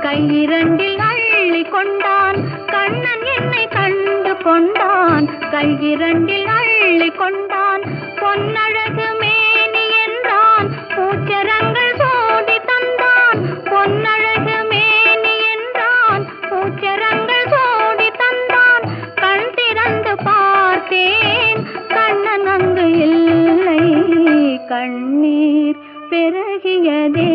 கையிரண்டில் அள்ளி கொண்டான் கண்ணன் என்னை கண்டு கொண்டான் கையிரண்டில் அள்ளி கொண்டான் பொன்னழகு மேனி என்றான் பூச்சரங்கள் சோடி தந்தான் பொன்னழகு மேனி என்றான் பூச்சரங்கள் சோடி தந்தான் கண் திறந்து பார்த்தேன் கண்ணன் அங்கு இல்லை கண்ணீர் பெருகியதே